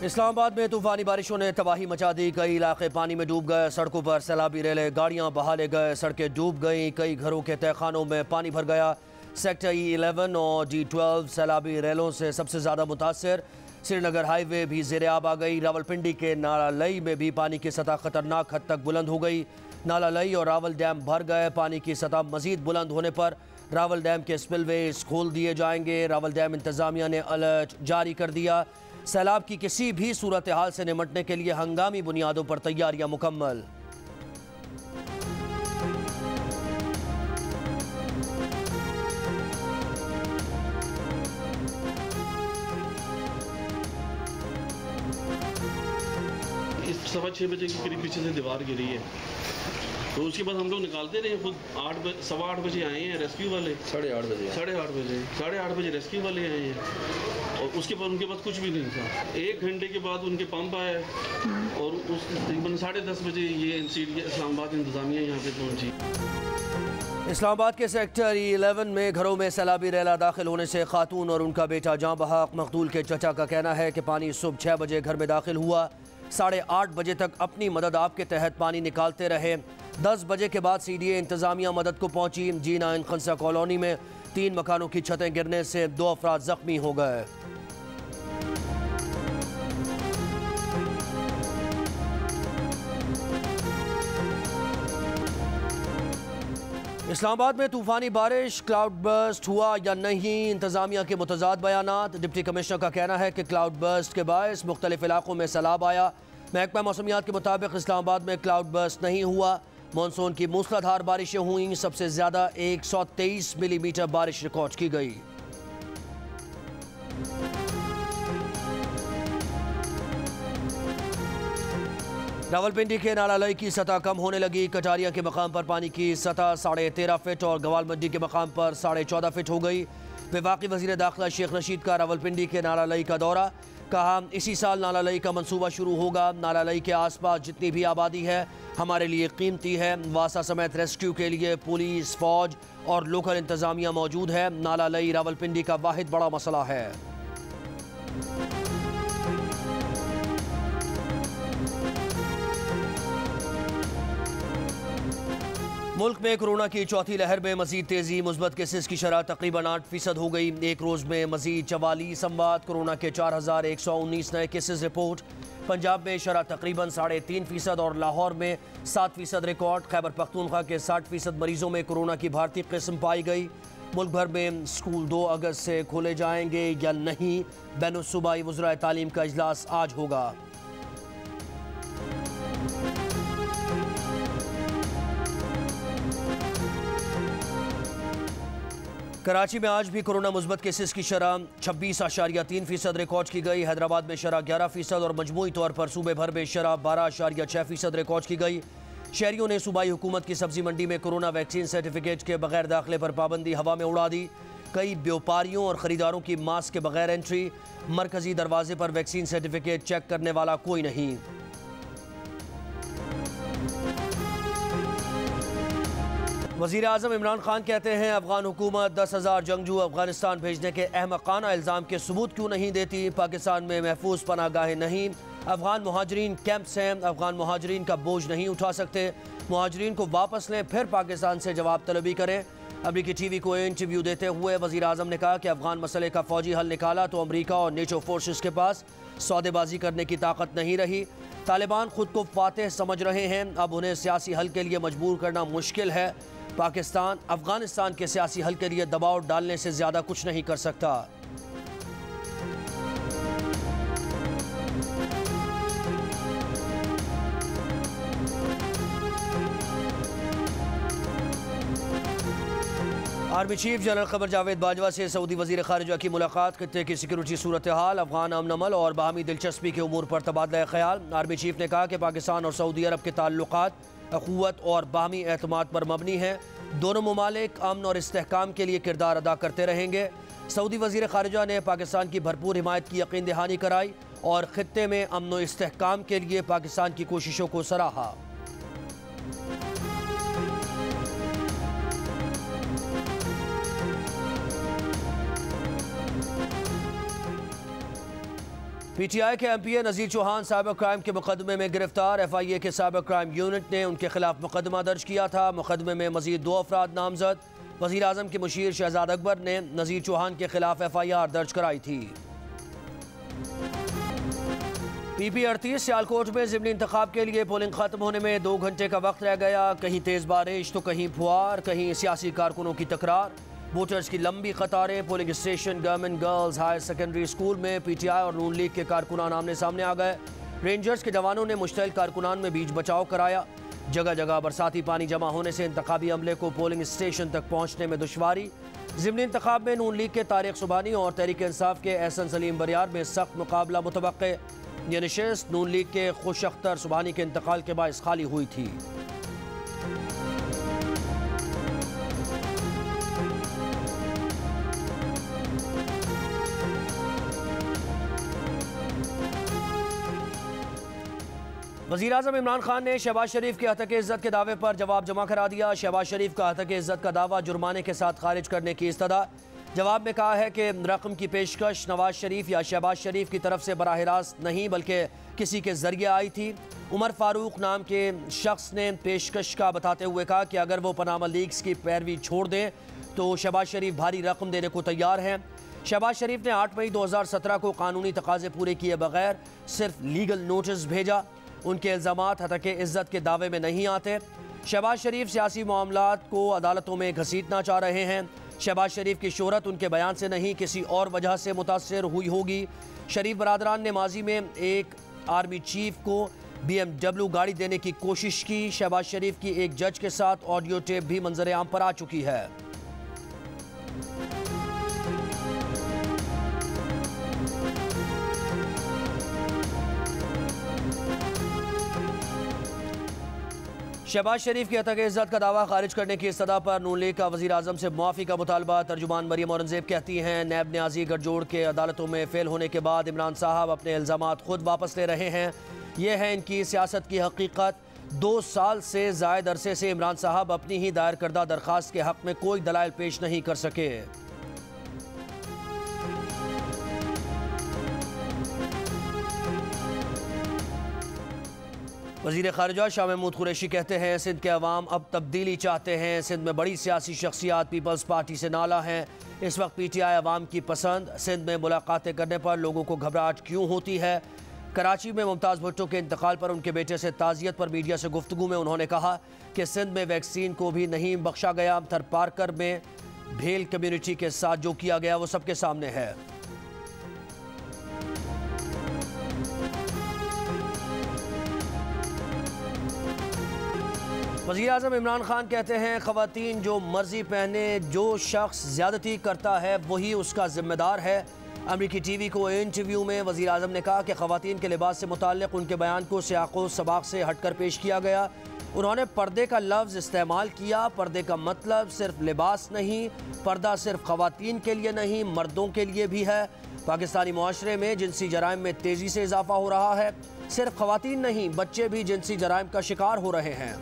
इस्लामाबाद में तूफानी बारिशों ने तबाही मचा दी। कई इलाके पानी में डूब गए। सड़कों पर सैलाबी रेले गाड़ियां बहा ले गए। सड़कें डूब गईं। कई घरों के तहखानों में पानी भर गया। सेक्टर E11 और D12 सैलाबी रेलों से सबसे ज़्यादा मुतासर। श्रीनगर हाईवे भी ज़ेर आब आ गई। रावलपिंडी के नाला लई में भी पानी की सतह खतरनाक हद तक बुलंद हो गई। नाला लई और रावल डैम भर गए। पानी की सतह मजीद बुलंद होने पर रावल डैम के स्पिलवेज खोल दिए जाएंगे। रावल डैम इंतजामिया ने अलर्ट जारी कर दिया। सैलाब की किसी भी सूरत हाल से निमटने के लिए हंगामी बुनियादों पर तैयारियां मुकम्मल। इस 6:15 बजे के करीब पीछे से दीवार गिरी है, तो उसके बाद हम लोग निकालते रहे। खुद 8 बजे आए हैं रेस्क्यू वाले। 8:30 बजे रेस्क्यू वाले आए हैं और उसके बाद उनके पास कुछ भी नहीं था। 1 घंटे के बाद उनके पंप आए और उस तकरीबन 10:30 बजे ये इस्लामाबाद इंतजामिया यहाँ पे पहुँची। इस्लामाबाद के सेक्टर E11 में घरों में सैलाबी रेला दाखिल होने से खातून और उनका बेटा जाँ बहक। मकतूल के चचा का कहना है कि पानी सुबह 6 बजे घर में दाखिल हुआ। 8:30 बजे तक अपनी मदद आप के तहत पानी निकालते रहे। 10 बजे के बाद CDA इंतजामिया मदद को पहुंची। G9 खंसा कॉलोनी में 3 मकानों की छतें गिरने से 2 अफराद जख्मी हो गए। इस्लामाबाद में तूफानी बारिश, क्लाउड बर्स्ट हुआ या नहीं, इंतजामिया के मुतजाद बयानात। डिप्टी कमिश्नर का कहना है कि क्लाउड बर्स्ट के बायस मुख्तलिफ इलाकों में सैलाब आया। महकमा मौसमियात के मुताबिक इस्लामाबाद में क्लाउड बर्स्ट नहीं हुआ। मानसून की मूसलाधार बारिशें हुईं। सबसे ज़्यादा 123 मिलीमीटर बारिश रिकॉर्ड की गई। रावलपिंडी के नाला लई की सतह कम होने लगी। कटारिया के मकाम पर पानी की सतह 13.5 फीट और गवाल मंडी के मकाम पर 14.5 फीट हो गई। वफाकी वज़ीर दाखिला शेख रशीद का रावलपिंडी के नाला लई का दौरा। कहा, इसी साल नाला लई का मंसूबा शुरू होगा। नाला लई के आसपास जितनी भी आबादी है हमारे लिए कीमती है। वासा समेत रेस्क्यू के लिए पुलिस, फौज और लोकल इंतजामिया मौजूद है। नाला लई रावलपिंडी का वाहिद बड़ा मसला है। मुल्क में कोरोना की चौथी लहर में मजीद तेजी। मुस्बत केसेस की शरह तकरीबन 8% हो गई। एक रोज़ में मजीद 44 अमवात। कोरोना के 4119 नए केसेस रिपोर्ट। पंजाब में शरह तकरीबन 3.5% और लाहौर में 7% रिकॉर्ड। खैबर पख्तूनख्वा के 60% मरीजों में कोरोना की भारतीय किस्म पाई गई। मुल्क भर में स्कूल 2 अगस्त से खोले जाएंगे या नहीं, बैनुल सूबाई वज़राए तालीम का इजलास आज होगा। कराची में आज भी कोरोना मुस्बत केसेस की शरह 26.3% रिकॉर्ड की गई। हैदराबाद में शरह 11% और मजमूई तौर पर सूबे भर में शरह 12.6% रिकॉर्ड की गई। शहरियों ने सूबाई हुकूमत की सब्जी मंडी में कोरोना वैक्सीन सर्टिफिकेट के बगैर दाखिले पर पाबंदी हवा में उड़ा दी। कई व्यापारियों और ख़रीदारों की मास्क के बगैर एंट्री। मरकजी दरवाजे पर वैक्सीन सर्टिफिकेट चेक करने वाला कोई नहीं। वज़ीर आज़म इमरान खान कहते हैं, अफगान हुकूमत 10,000 जंगजू अफगानिस्तान भेजने के अहमकाना इल्ज़ाम के सबूत क्यों नहीं देती। पाकिस्तान में महफूज पनाहगाहें नहीं, अफगान मुहाजिरीन कैंप्स हैं। अफगान मुहाजिरीन का बोझ नहीं उठा सकते। मुहाजिरीन को वापस लें, फिर पाकिस्तान से जवाब तलबी करें। अमरीकी TV को इंटरव्यू देते हुए वज़ीर आज़म ने कहा कि अफगान मसले का फ़ौजी हल निकाला तो अमरीका और नेटो फोर्सेस के पास सौदेबाजी करने की ताकत नहीं रही। तालिबान खुद को फातेह समझ रहे हैं, अब उन्हें सियासी हल के लिए मजबूर करना मुश्किल है। पाकिस्तान अफगानिस्तान के सियासी हल के लिए दबाव डालने से ज़्यादा कुछ नहीं कर सकता। आर्मी चीफ जनरल क़मर जावेद बाजवा से सऊदी वज़ीर ख़ारिजा की मुलाकात। खित्ते की सिक्योरिटी सूरत हाल, अफगान अमन अमल और बाहमी दिलचस्पी के उमूर पर तबादला ख्याल। आर्मी चीफ ने कहा कि पाकिस्तान और सऊदी अरब के ताल्लुकात अखुवत और बाहमी एतमाद पर मबनी है। दोनों ममालिक अमन और इस्तेहकाम के लिए किरदार अदा करते रहेंगे। सऊदी वज़ीर ख़ारिजा ने पाकिस्तान की भरपूर हिमायत की यकीन दहानी कराई और खित्ते में अमन और इस्तेहकाम के लिए पाकिस्तान की कोशिशों को सराहा। PTI के MPA नज़ीर चौहान साइबर क्राइम के मुकदमे में गिरफ्तार। FIA के साइबर क्राइम यूनिट ने उनके खिलाफ मुकदमा दर्ज किया था। मुकदमे में मजीद 2 अफराद नामजद। वज़ीर आज़म के मुशीर शहजाद अकबर ने नज़ीर चौहान के खिलाफ FIR दर्ज कराई थी। PP38 सियालकोट में ज़िमनी इंतखाब के लिए पोलिंग खत्म होने में 2 घंटे का वक्त रह गया। कहीं तेज़ बारिश तो कहीं फुहार, कहीं सियासी कारकुनों की तकरार, वोटर्स की लंबी कतारें। Polling station government girls higher secondary school में PTI और नून लीग के कारकुनान आमने सामने आ गए। रेंजर्स के जवानों ने मुश्तइल कारकुनान में बीच बचाव कराया। जगह जगह बरसाती पानी जमा होने से इंतखाबी अमले को पोलिंग स्टेशन तक पहुँचने में दुश्वारी। ज़िमनी इंतखाब में नून लीग के तारिक सुबानी और तहरीक इंसाफ के एहसन सलीम बरियार में सख्त मुकाबला मुतवक्के। ये नशिस्त नून लीग के खुश अख्तर सुबानी के इंतकाल के बायस खाली हुई थी। वज़ीर आज़म इमरान खान ने शहबाज शरीफ के हतक इज़्ज़त के दावे पर जवाब जमा करा दिया। शहबाज शरीफ का हतक इज़्ज़त का दावा जुर्माने के साथ खारिज करने की इस्तदा। जवाब में कहा है कि रकम की पेशकश नवाज शरीफ या शहबाज शरीफ की तरफ से बराह रास्त नहीं बल्कि किसी के ज़रिए आई थी। उमर फारूक नाम के शख्स ने पेशकश का बताते हुए कहा कि अगर वो पनामा लीग्स की पैरवी छोड़ दें तो शहबाज शरीफ भारी रकम देने को तैयार हैं। शहबाज शरीफ ने 8 मई 2017 को कानूनी तकाजे पूरे किए बगैर सिर्फ लीगल नोटिस भेजा। उनके इल्ज़ामात हतक इज़्ज़त के दावे में नहीं आते। शहबाज शरीफ सियासी मामलात को अदालतों में घसीटना चाह रहे हैं। शहबाज शरीफ की शोहरत उनके बयान से नहीं किसी और वजह से मुतासर हुई होगी। शरीफ बरादरान ने माजी में एक आर्मी चीफ को BMW गाड़ी देने की कोशिश की। शहबाज शरीफ की एक जज के साथ ऑडियो टेप भी मंजर आम पर आ चुकी है। शहबाज शरीफ की हतक इज़्ज़त का दावा खारिज करने की इस्तदा पर नून लीग का वज़ीर आज़म से मुआफ़ी का मुतालबा। तर्जुमान मरियम औरंगज़ेब कहती हैं नैब न्याजी गठजोड़ के अदालतों में फेल होने के बाद इमरान साहब अपने इल्ज़ामात खुद वापस ले रहे हैं। यह है इनकी सियासत की हकीकत। 2 साल से ज़ायद अरसे से इमरान साहब अपनी ही दायर करदा दरख्वास्त के हक़ में कोई दलाइल पेश नहीं कर सके। वज़ीर ख़ारिजा शाह महमूद कुरैशी कहते हैं सिंध के अवाम अब तब्दीली चाहते हैं। सिंध में बड़ी सियासी शख्सियात पीपल्स पार्टी से नाला हैं। इस वक्त PTI अवाम की पसंद। सिंध में मुलाकातें करने पर लोगों को घबराहट क्यों होती है। कराची में मुमताज़ भुट्टो के इंतकाल पर उनके बेटे से ताज़ियत पर मीडिया से गुफ्तगू में उन्होंने कहा कि सिंध में वैक्सीन को भी नहीं बख्शा गया। थरपारकर में भेल कम्यूनिटी के साथ जो किया गया वो सबके सामने है। वज़ीर आज़म इमरान खान कहते हैं ख़वातीन जो मर्जी पहने, जो शख्स ज़्यादती करता है वही उसका ज़िम्मेदार है। अमरीकी TV को इंटरव्यू में वज़ीर आज़म ने कहा कि ख़वातीन के लिबास से मुताल्लिक़ उनके बयान को सियाक़ो सबाक़ से हटकर पेश किया गया। उन्होंने पर्दे का लफ्ज़ इस्तेमाल किया। पर्दे का मतलब सिर्फ लिबास नहीं, पर्दा सिर्फ ख़वातीन के लिए नहीं मर्दों के लिए भी है। पाकिस्तानी मुआशरे में जिनसी जराइम में तेज़ी से इजाफ़ा हो रहा है। सिर्फ ख़वातीन नहीं बच्चे भी जिनसी जराइम का शिकार हो रहे हैं।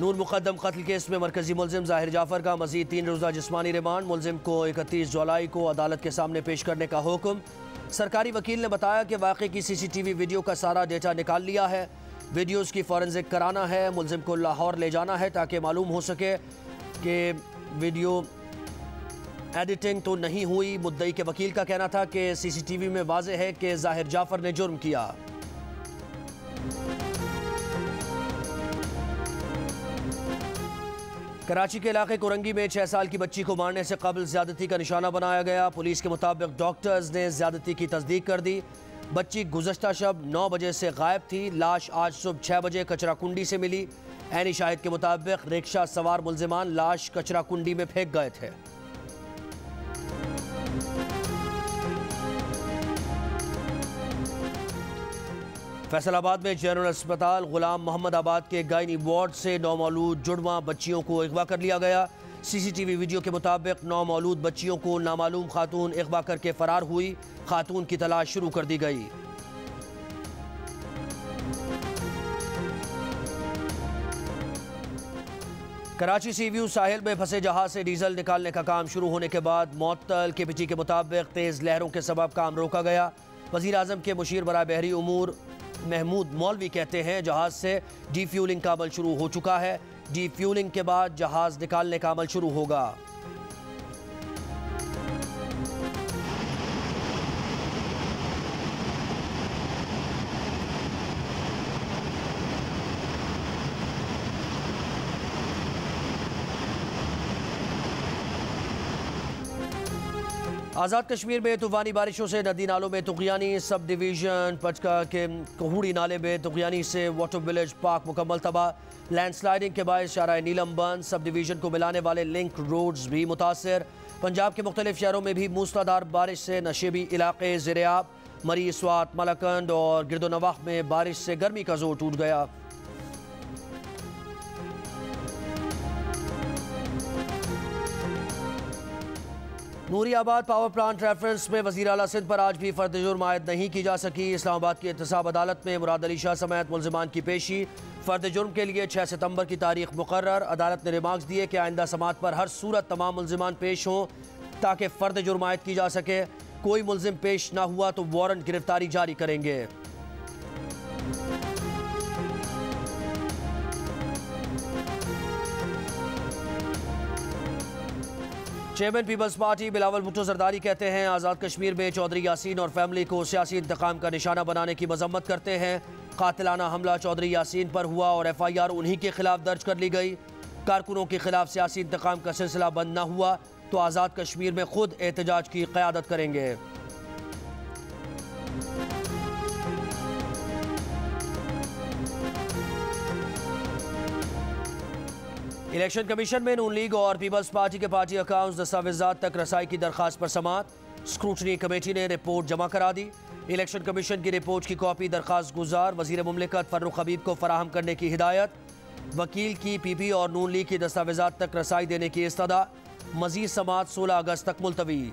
नूर मुकद्दम कत्ल केस में मरकजी मुलजिम ज़ाहिर जाफ़र का मज़ीद 3 रोज़ा जिस्मानी रिमांड। मुलजिम को 31 जुलाई को अदालत के सामने पेश करने का हुक्म। सरकारी वकील ने बताया कि वाक़े की CCTV वीडियो का सारा डेटा निकाल लिया है। वीडियोज़ की फॉरेंसिक कराना है। मुलजिम को लाहौर ले जाना है ताकि मालूम हो सके कि वीडियो एडिटिंग तो नहीं हुई। मुद्दई के वकील का कहना था कि CCTV में वाज़ेह है कि ज़ाहिर जाफ़र ने जुर्म किया। कराची के इलाके कुरंगी में 6 साल की बच्ची को मारने से कबल ज़्यादती का निशाना बनाया गया। पुलिस के मुताबिक डॉक्टर्स ने ज़्यादती की तस्दीक कर दी। बच्ची गुज़श्ता शब 9 बजे से गायब थी। लाश आज सुबह 6 बजे कचरा कुंडी से मिली। ऐनी शाहिद के मुताबिक रिक्शा सवार मुलजिमान लाश कचरा कुंडी में फेंक गए थे। फैसलाबाद में जनरल अस्पताल गुलाम मोहम्मद आबाद के गायनी वार्ड से नौमौलूद जुड़वा बच्चियों को अगवा कर लिया गया। CCTV वीडियो के मुताबिक नौमौलूद बच्चियों को नामालूम खातून अगवा करके फरार हुई। खातून की तलाश शुरू कर दी गई। कराची सी व्यू साहिल में फंसे जहाज से डीजल निकालने का काम शुरू होने के बाद मुअत्तल। KPT के मुताबिक तेज़ लहरों के सबब काम रोका गया। वज़ीर आज़म के मुशीर बराए बहरी उमूर महमूद मौलवी कहते हैं जहाज से डी फ्यूलिंग का अमल शुरू हो चुका है। डी फ्यूलिंग के बाद जहाज निकालने का अमल शुरू होगा। आज़ाद कश्मीर में तूफ़ानी बारिशों से नदी नालों में तुग़यानी। सब डिवीज़न पचका के कोहूड़ी नाले में तुग़यानी से वाटर विलेज पार्क मुकम्मल तबाह। लैंडस्लाइडिंग के बायस शाहराह नीलम बंद। सब डिवीज़न को मिलाने वाले लिंक रोड्स भी मुतासर। पंजाब के मुख्तलिफ शहरों में भी मूसलाधार बारिश से नशेबी इलाके ज़ेर-ए-आब। मरी, स्वात, मलकंद और गिरदोनवाह में बारिश से गर्मी का जोर टूट गया। नूरियाबाद पावर प्लांट रेफरेंस में वज़ीर आला सिंध पर आज भी फर्द जुर्म आयद नहीं की जा सकी। इस्लामाबाद की एहतसाब अदालत में मुराद अली शाह समेत मुल्ज़िमान की पेशी। फर्द जुर्म के लिए 6 सितंबर की तारीख मुकर्रर। अदालत ने रिमार्क्स दिए कि आइंदा समात पर हर सूरत तमाम मुल्ज़िमान पेश हों ताकि फ़र्द जुर्म आयद की जा सके। कोई मुल्ज़िम पेश ना हुआ तो वारंट गिरफ्तारी जारी करेंगे। Chairman Peoples Party Bilawal Bhutto Zardari कहते हैं आज़ाद कश्मीर में चौधरी यासीन और फैमिली को सियासी इंतकाम का निशाना बनाने की मजम्मत करते हैं। कातिलाना हमला चौधरी यासीन पर हुआ और FIR उन्हीं के खिलाफ दर्ज कर ली गई। कारकुनों के खिलाफ सियासी इंतकाम का सिलसिला बंद न हुआ तो आज़ाद कश्मीर में खुद एहतजाज की क़यादत करेंगे। इलेक्शन कमीशन में नून लीग और पीपल्स पार्टी के पार्टी अकाउंट्स दस्तावेजात तक रसाई की दरखास्त पर समात। स्क्रूटनी कमेटी ने रिपोर्ट जमा करा दी। इलेक्शन कमीशन की रिपोर्ट की कॉपी दरखास्त गुजार वज़ीर मुमलिकत फर्रुख हबीब को फराहम करने की हिदायत। वकील की PP और नून लीग की दस्तावेजात तक रसाई देने की इस्तदा। मजीद समात 16 अगस्त तक मुलतवी।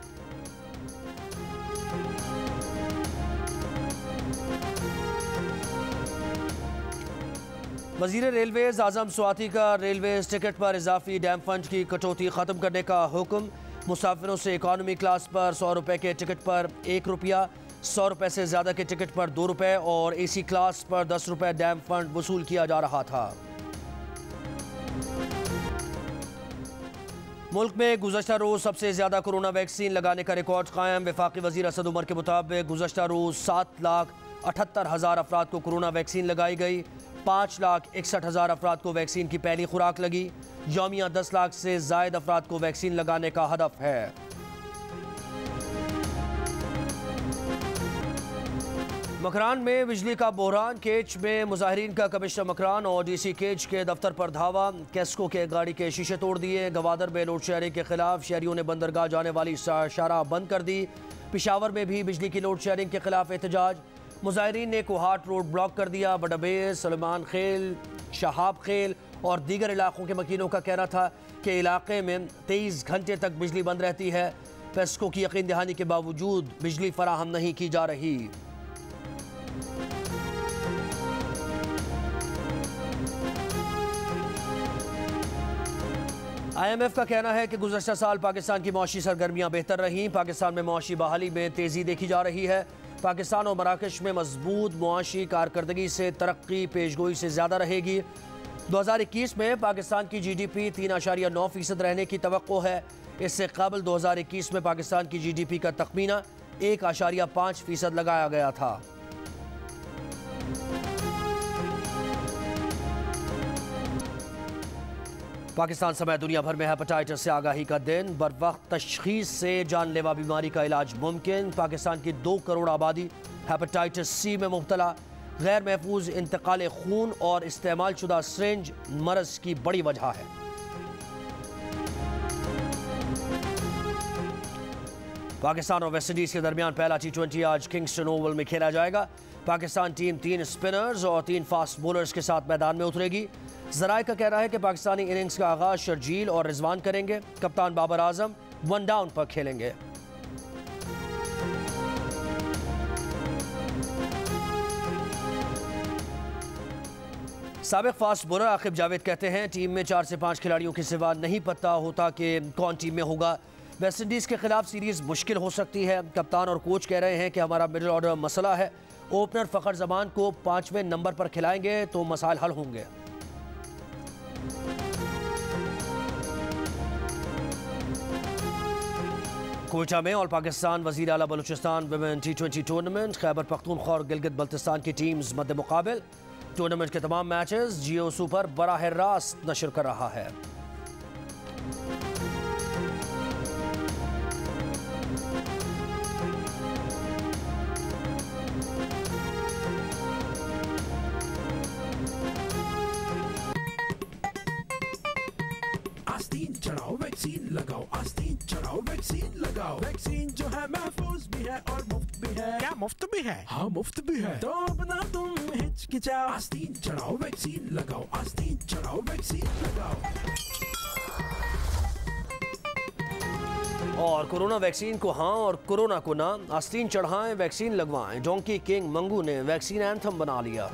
वज़ीर रेलवेज़ आज़म स्वाति का रेलवेज़ टिकट पर इजाफी डैम फंड की कटौती ख़त्म करने का हुक्म। मुसाफिरों से इकॉनमी क्लास पर 100 रुपये के टिकट पर 1 रुपया, 100 रुपये से ज़्यादा के टिकट पर 2 रुपये और AC क्लास पर 10 रुपये डैम फंड वसूल किया जा रहा था। मुल्क में गुज़श्ता रोज़ सबसे ज़्यादा कोरोना वैक्सीन लगाने का रिकॉर्ड कायम। वफाकी वज़ीर असद उमर के मुताबिक गुज़श्ता रोज़ 7,78,000 अफराद को कोरोना वैक्सीन लगाई गई। 5,61,000 अफराद को वैक्सीन की पहली खुराक लगी। यौमिया 10 लाख से ज़ायद अफराद को वैक्सीन लगाने का हदफ है। मकरान में बिजली का बहरान। केच में मुजाहिरीन का कमिश्नर मकरान और DC केच के दफ्तर पर धावा। कैस्को के गाड़ी के शीशे तोड़ दिए। गवादर में लोड शेयरिंग के खिलाफ शहरियों ने बंदरगाह जाने वाली शाहराह बंद कर दी। पिशावर में भी बिजली की लोड शेयरिंग के खिलाफ एहतजाज। मुजाहिरीन ने कोहाट रोड ब्लॉक कर दिया। बडबेर, सलमान खेल, शहाब खेल और दीगर इलाकों के मकीनों का कहना था कि इलाके में 23 घंटे तक बिजली बंद रहती है। पेस्को की यकीन दहानी के बावजूद बिजली फराहम नहीं की जा रही। IMF का कहना है कि गुज़श्ता साल पाकिस्तान की मौशी सरगर्मियाँ बेहतर रहीं। पाकिस्तान में मौशी बहाली में तेज़ी देखी जा रही है। पाकिस्तान और मराकश में मजबूत मुआशी कारकर्दगी से तरक्की पेशगोई से ज़्यादा रहेगी। 2021 में पाकिस्तान की GDP 3.9% रहने की तवक्को है। इससे कबल 2021 में पाकिस्तान की GDP का तखमीना 1.5% लगाया गया था। पाकिस्तान समेत दुनिया भर में हेपेटाइटिस से आगाही का दिन। बर वक्त तशखीस से जानलेवा बीमारी का इलाज मुमकिन। पाकिस्तान की 2 करोड़ आबादी हेपेटाइटिस C में मुब्तला। गैर महफूज इंतकाल खून और इस्तेमाल शुदा सिरिंज मरज की बड़ी वजह है। पाकिस्तान और वेस्ट इंडीज़ के दरमियान पहला T20 आज किंगस्टन ओवल में खेला जाएगा। पाकिस्तान टीम 3 स्पिनर्स और 3 फास्ट बॉलर्स के साथ मैदान में उतरेगी। ज़राए का कहना है कि पाकिस्तानी इनिंग्स का आगाज शर्जील और रिजवान करेंगे। कप्तान बाबर आजम 1 डाउन पर खेलेंगे। साबिक फास्ट बॉलर आकिब जावेद कहते हैं टीम में 4 से 5 खिलाड़ियों के सिवा नहीं पता होता कि कौन टीम में होगा। वेस्ट इंडीज़ के खिलाफ सीरीज़ मुश्किल हो सकती है। कप्तान और कोच कह रहे हैं कि हमारा मिडिल ऑर्डर मसला है। ओपनर फ़खर जमान को 5वें नंबर पर खिलाएंगे तो मसाइल हल होंगे। कोयटा में ऑल पाकिस्तान वज़ीर आला Balochistan women T20 tournament, Khyber Pakhtunkhwa और गिलगित बल्तिस्तान की टीम्स मद्दे मुकाबिल। टूर्नामेंट के तमाम मैचेस जियो सुपर बराह रास्त नशर कर रहा है। आस्तीन चढ़ाओ वैक्सीन लगाओ, आस्तीन चढ़ाओ वैक्सीन लगाओ। वैक्सीन जो है महफूज भी है और मुफ्त भी है। क्या मुफ्त भी है? हाँ मुफ्त भी है। तो अब ना तुम हिचकिचाओ, आस्तीन चढ़ाओ वैक्सीन लगाओ, आस्तीन चढ़ाओ वैक्सीन लगाओ। और कोरोना वैक्सीन को हाँ और कोरोना को ना, आस्तीन चढ़ाएं वैक्सीन लगवाएं। डोंकी किंग मंगू ने वैक्सीन एंथम बना लिया।